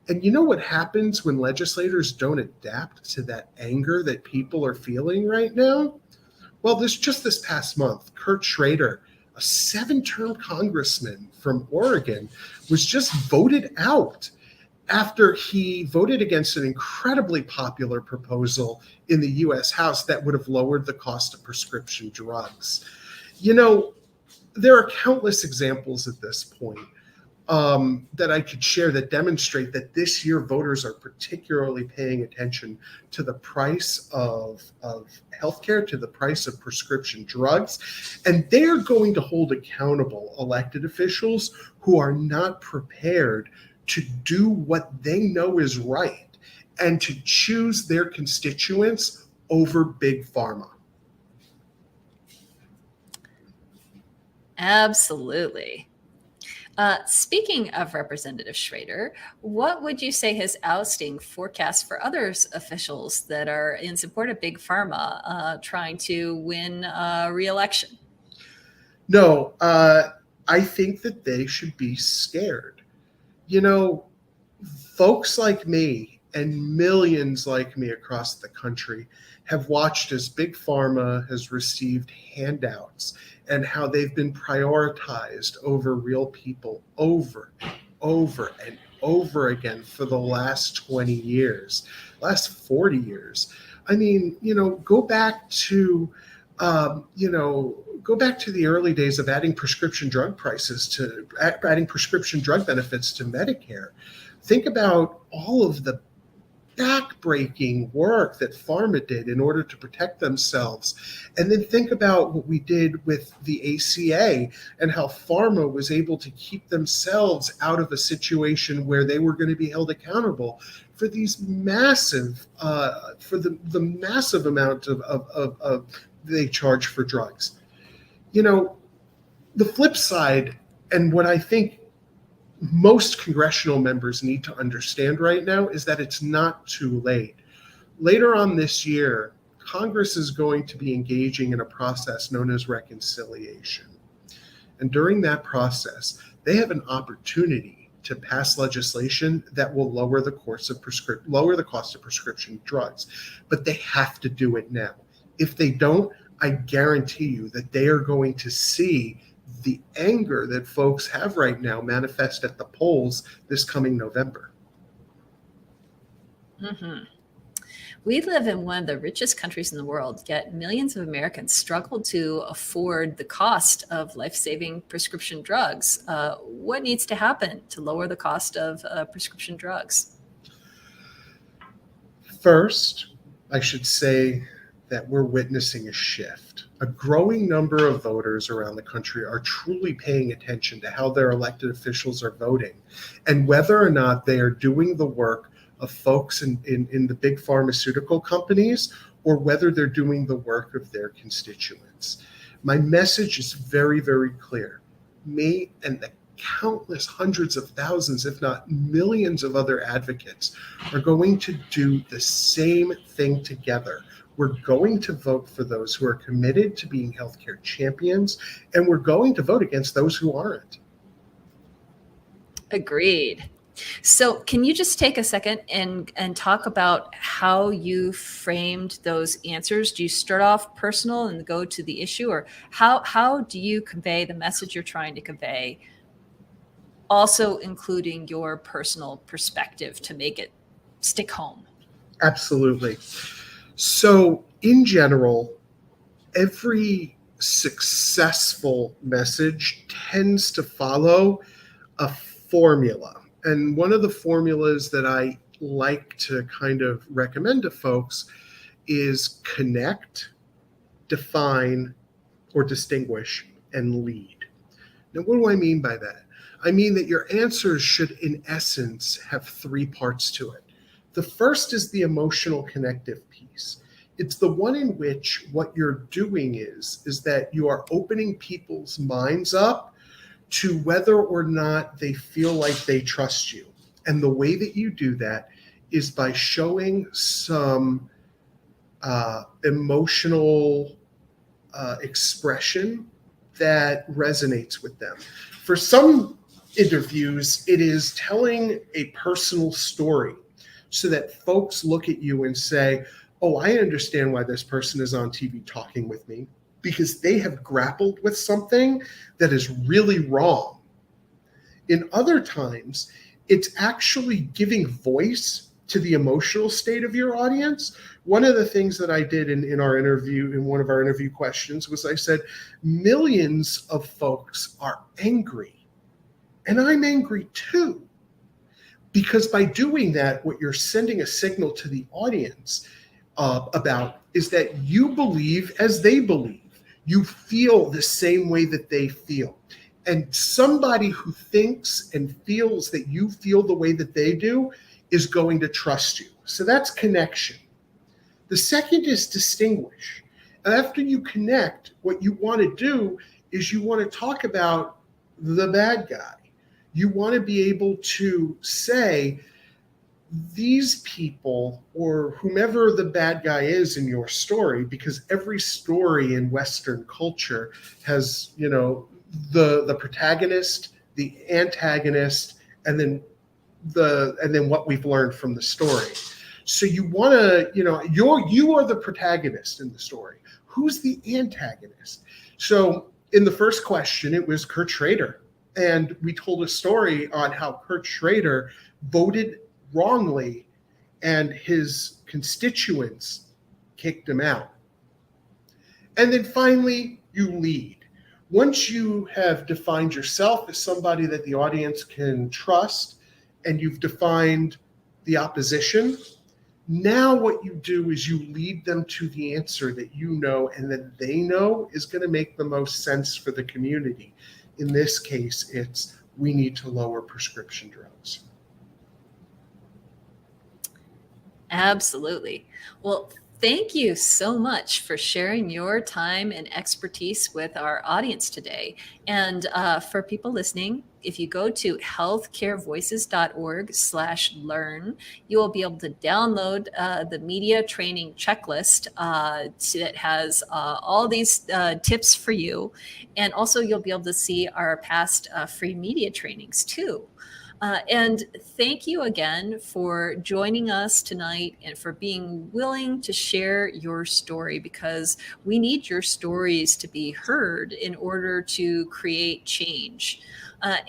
And you know what happens when legislators don't adapt to that anger that people are feeling right now? Well, just this past month, Kurt Schrader a 7-term congressman from Oregon, was just voted out after he voted against an incredibly popular proposal in the US House that would have lowered the cost of prescription drugs. You know, there are countless examples at this point that I could share that demonstrate that this year voters are particularly paying attention to the price of healthcare, to the price of prescription drugs, and they're going to hold accountable elected officials who are not prepared to do what they know is right and to choose their constituents over big pharma. Absolutely. Speaking of Representative Schrader, what would you say his ousting forecasts for other officials that are in support of big pharma trying to win re-election? No, I think that they should be scared. You know, folks like me and millions like me across the country have watched as big pharma has received handouts and how they've been prioritized over real people over and over and over again for the last 20 years, last 40 years. I mean, you know, go back to the early days of adding prescription drug adding prescription drug benefits to Medicare. Think about all of the backbreaking work that pharma did in order to protect themselves. And then think about what we did with the ACA and how pharma was able to keep themselves out of a situation where they were going to be held accountable for these massive, for the massive amount of they charge for drugs. You know, the flip side, and what I think most congressional members need to understand right now, is that it's not too late. Later on this year, Congress is going to be engaging in a process known as reconciliation. And during that process, they have an opportunity to pass legislation that will lower the cost of prescription drugs. But they have to do it now. If they don't, I guarantee you that they are going to see the anger that folks have right now manifest at the polls this coming November. Mm-hmm. We live in one of the richest countries in the world, yet millions of Americans struggle to afford the cost of life-saving prescription drugs. What needs to happen to lower the cost of prescription drugs? First, I should say that we're witnessing a shift. A growing number of voters around the country are truly paying attention to how their elected officials are voting and whether or not they are doing the work of folks in the big pharmaceutical companies or whether they're doing the work of their constituents. My message is very, very clear. Me and the countless hundreds of thousands, if not millions of other advocates are going to do the same thing together. We're going to vote for those who are committed to being healthcare champions, and we're going to vote against those who aren't. Agreed. So can you just take a second and talk about how you framed those answers? Do you start off personal and go to the issue, or how do you convey the message you're trying to convey, also including your personal perspective to make it stick home? Absolutely. So in general, every successful message tends to follow a formula. And one of the formulas that I like to kind of recommend to folks is connect, define, or distinguish, and lead. Now, what do I mean by that? I mean that your answers should, in essence, have 3 parts to it. The first is the emotional connective piece. It's the one in which what you're doing is that you are opening people's minds up to whether or not they feel like they trust you. And the way that you do that is by showing some emotional expression that resonates with them. For some interviews, it is telling a personal story so that folks look at you and say, oh, I understand why this person is on TV talking with me. because they have grappled with something that is really wrong. In other times, it's actually giving voice to the emotional state of your audience. One of the things that I did in our interview, in one of our interview questions, was I said, millions of folks are angry, and I'm angry too. Because by doing that, what you're sending a signal to the audience about is that you believe as they believe. You feel the same way that they feel. And somebody who thinks and feels that you feel the way that they do is going to trust you. So that's connection. The second is distinguish. After you connect, what you want to do is you want to talk about the bad guy. You want to be able to say, these people, or whomever the bad guy is in your story, because every story in Western culture has, the protagonist, the antagonist, and then what we've learned from the story. So you want to, you are the protagonist in the story. Who's the antagonist? So in the first question, it was Kurt Schrader. And we told a story on how Kurt Schrader voted wrongly and his constituents kicked him out. And then finally, you lead. Once you have defined yourself as somebody that the audience can trust, and you've defined the opposition, now what you do is you lead them to the answer that you know and that they know is going to make the most sense for the community. In this case, it's we need to lower prescription drugs. Absolutely. Well, thank you so much for sharing your time and expertise with our audience today. And for people listening, if you go to healthcarevoices.org/learn, you will be able to download the media training checklist that has all these tips for you. And also you'll be able to see our past free media trainings too. And thank you again for joining us tonight and for being willing to share your story, because we need your stories to be heard in order to create change.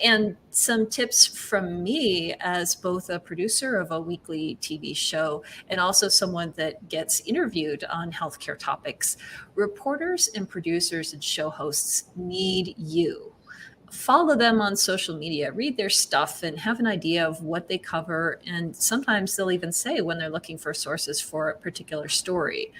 And some tips from me as both a producer of a weekly TV show and also someone that gets interviewed on healthcare topics. Reporters and producers and show hosts need you. Follow them on social media, read their stuff, and have an idea of what they cover. And sometimes they'll even say when they're looking for sources for a particular story.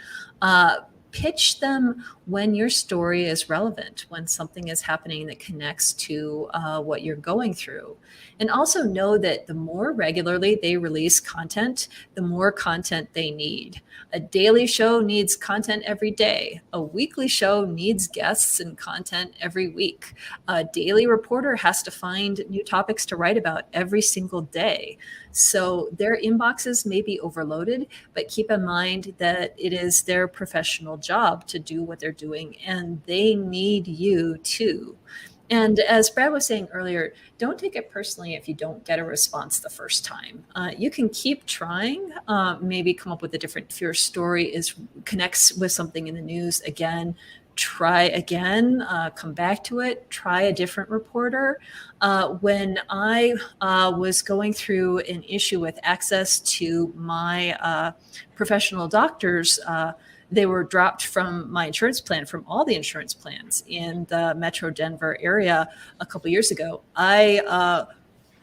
Pitch them when your story is relevant, when something is happening that connects to what you're going through. And also know that the more regularly they release content, the more content they need. A daily show needs content every day. A weekly show needs guests and content every week. A daily reporter has to find new topics to write about every single day. So their inboxes may be overloaded, but keep in mind that it is their professional job to do what they're doing, and they need you too. And as Brad was saying earlier, don't take it personally if you don't get a response the first time. You can keep trying, maybe come up with a different, if your story connects with something in the news again, try again, come back to it, try a different reporter. When I was going through an issue with access to my professional doctors, they were dropped from my insurance plan, from all the insurance plans in the Metro Denver area a couple years ago. I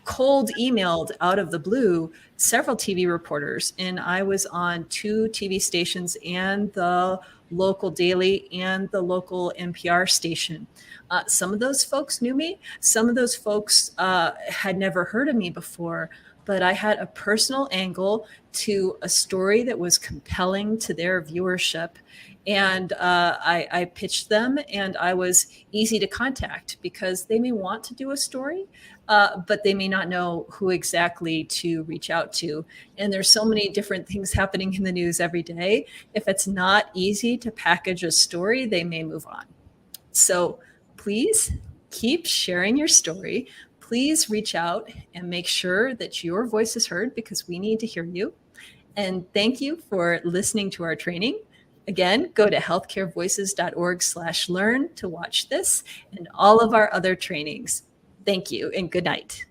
cold emailed out of the blue several TV reporters, and I was on 2 TV stations and the local daily and the local NPR station. Some of those folks knew me. Some of those folks had never heard of me before, but I had a personal angle to a story that was compelling to their viewership. And I pitched them, and I was easy to contact because they may want to do a story, but they may not know who exactly to reach out to. And there's so many different things happening in the news every day. If it's not easy to package a story, they may move on. So please keep sharing your story. Please reach out and make sure that your voice is heard, because we need to hear you. And thank you for listening to our training. Again, go to healthcarevoices.org/learn to watch this and all of our other trainings. Thank you and good night.